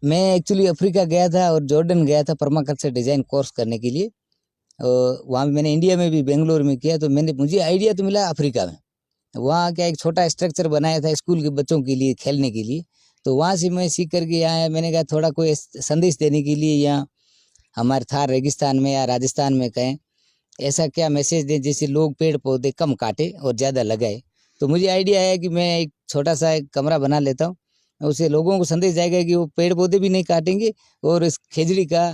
मैं actually Africa गया था और जॉर्डन गया था परमाकल्चर डिज़ाइन कोर्स करने के लिए। और वहाँ मैंने इंडिया में भी बेंगलोर में किया, तो मुझे आइडिया तो मिला अफ्रीका में। वहाँ क्या एक छोटा स्ट्रक्चर बनाया था स्कूल के बच्चों के लिए खेलने के लिए, तो वहाँ से मैं सीख करके यहाँ आया। मैंने कहा थोड़ा कोई संदेश देने के लिए यहाँ हमारे थार रेगिस्तान में या राजस्थान में कहें ऐसा क्या मैसेज दें जिससे लोग पेड़ पौधे कम काटे और ज़्यादा लगाए। तो मुझे आइडिया आया कि मैं एक छोटा सा एक कमरा बना लेता हूँ, उससे लोगों को संदेश जाएगा कि वो पेड़ पौधे भी नहीं काटेंगे और इस खेजड़ी का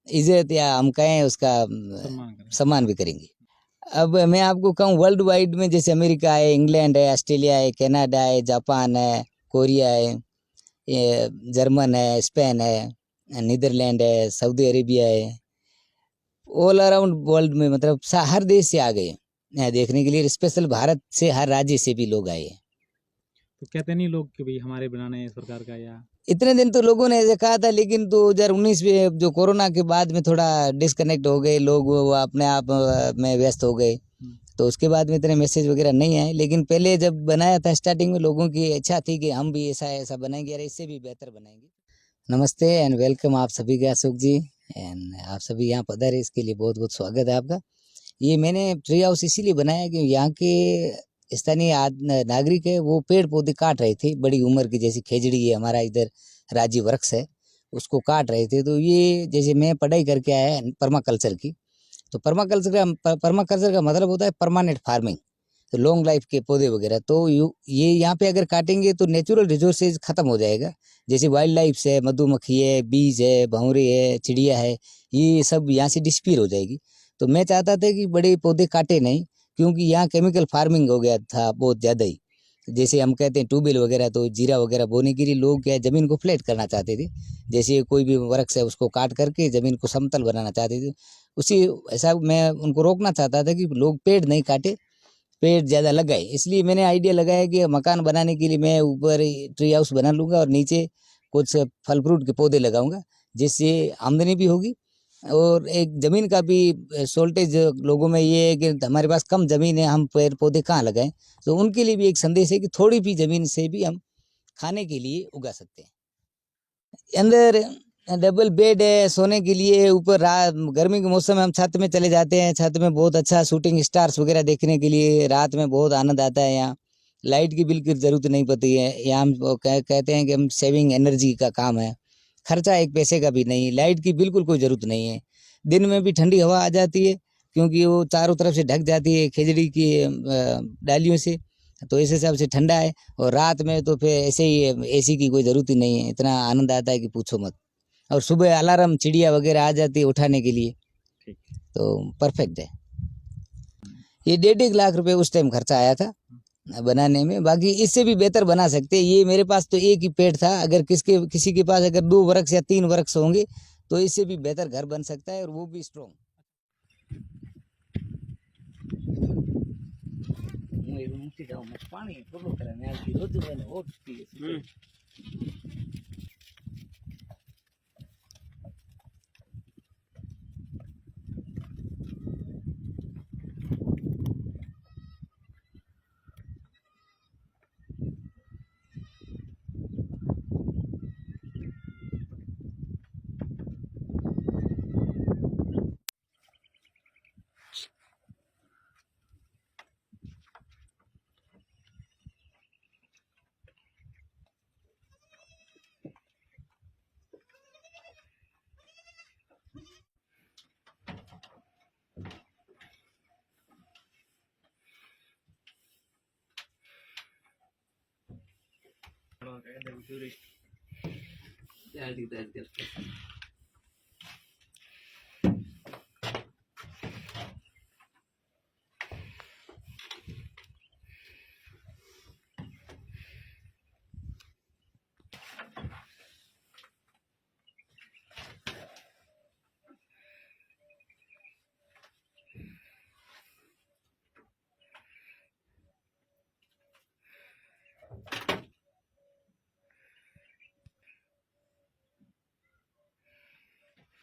इज्जत या हम कहें उसका सम्मान भी करेंगे। अब मैं आपको कहूँ वर्ल्ड वाइड में जैसे अमेरिका है, इंग्लैंड है, ऑस्ट्रेलिया है, कनाडा है, जापान है, कोरिया है, जर्मन है, स्पेन है, नीदरलैंड है, सऊदी अरेबिया है, ऑल अराउंड वर्ल्ड में मतलब हर देश से आ गए यहाँ देखने के लिए। स्पेशल भारत से हर राज्य से भी लोग आए हैं। तो कहते नहीं लोग कि भाई हमारे बनाने सरकार का, या इतने दिन तो लोगों ने ऐसे कहा था, लेकिन 2019 में जो कोरोना के बाद में थोड़ा डिस्कनेक्ट हो गए लोग, वो अपने आप में व्यस्त हो गए, तो उसके बाद में इतने मैसेज वगैरह नहीं आए। लेकिन पहले जब बनाया था स्टार्टिंग में लोगों की इच्छा थी कि हम भी ऐसा ऐसा बनाएंगे, अरे इससे भी बेहतर बनाएंगे। नमस्ते एंड वेलकम आप सभी का, अशोक जी, एंड आप सभी यहाँ पधारे, इसके लिए बहुत बहुत स्वागत है आपका। ये मैंने ट्री हाउस इसीलिए बनाया कि यहाँ के स्थानीय नागरिक है वो पेड़ पौधे काट रहे थे, बड़ी उम्र की, जैसे खेजड़ी है हमारा इधर राज्य वृक्ष है, उसको काट रहे थे। तो ये जैसे मैं पढ़ाई करके आया परमाकल्चर की, तो परमाकल्चर का मतलब होता है परमानेंट फार्मिंग, तो लॉन्ग लाइफ के पौधे वगैरह। तो ये यहाँ पे अगर काटेंगे तो नेचुरल रिसोर्सेज खत्म हो जाएगा, जैसे वाइल्ड लाइफ है, मधुमक्खी है, बीज है, भंवरे है, चिड़िया है, ये सब यहाँ से डिस्पीयर हो जाएगी। तो मैं चाहता था कि बड़े पौधे काटे नहीं, क्योंकि यहाँ केमिकल फार्मिंग हो गया था बहुत ज़्यादा ही। जैसे हम कहते हैं ट्यूबवेल वगैरह, तो जीरा वगैरह बोने के लिए लोग क्या ज़मीन को फ्लैट करना चाहते थे, जैसे कोई भी वृक्ष है उसको काट करके ज़मीन को समतल बनाना चाहते थे। उसी ऐसा मैं उनको रोकना चाहता था कि लोग पेड़ नहीं काटे, पेड़ ज़्यादा लगाए। इसलिए मैंने आइडिया लगाया कि मकान बनाने के लिए मैं ऊपर ट्री हाउस बना लूँगा और नीचे कुछ फल फ्रूट के पौधे लगाऊंगा, जिससे आमदनी भी होगी और एक ज़मीन का भी शॉर्टेज लोगों में ये है कि हमारे पास कम ज़मीन है, हम पेड़ पौधे कहाँ लगाएं। तो उनके लिए भी एक संदेश है कि थोड़ी भी ज़मीन से भी हम खाने के लिए उगा सकते हैं। अंदर डबल बेड है सोने के लिए, ऊपर गर्मी के मौसम में हम छत में चले जाते हैं, छत में बहुत अच्छा शूटिंग स्टार्स वगैरह देखने के लिए रात में बहुत आनंद आता है। यहाँ लाइट की बिल्कुल ज़रूरत नहीं पड़ती है। यहाँ हम कहते हैं कि हम सेविंग एनर्जी का काम है, खर्चा एक पैसे का भी नहीं, लाइट की बिल्कुल कोई ज़रूरत नहीं है। दिन में भी ठंडी हवा आ जाती है क्योंकि वो चारों तरफ से ढक जाती है खेजड़ी की डालियों से, तो इस हिसाब से ठंडा है। और रात में तो फिर ऐसे ही एसी की कोई ज़रूरत ही नहीं है, इतना आनंद आता है कि पूछो मत। और सुबह अलार्म चिड़िया वगैरह आ जाती है उठाने के लिए, तो परफेक्ट है। ये 1.5 लाख रुपए उस टाइम खर्चा आया था बनाने में, बाकी इससे भी बेहतर बना सकते हैं। ये मेरे पास तो एक ही पेड़ था, अगर किसी के पास अगर 2 वृक्ष या 3 वृक्ष होंगे तो इससे भी बेहतर घर बन सकता है और वो भी स्ट्रॉन्ग।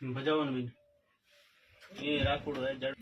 बजावन भी ये राखोड़ है जड़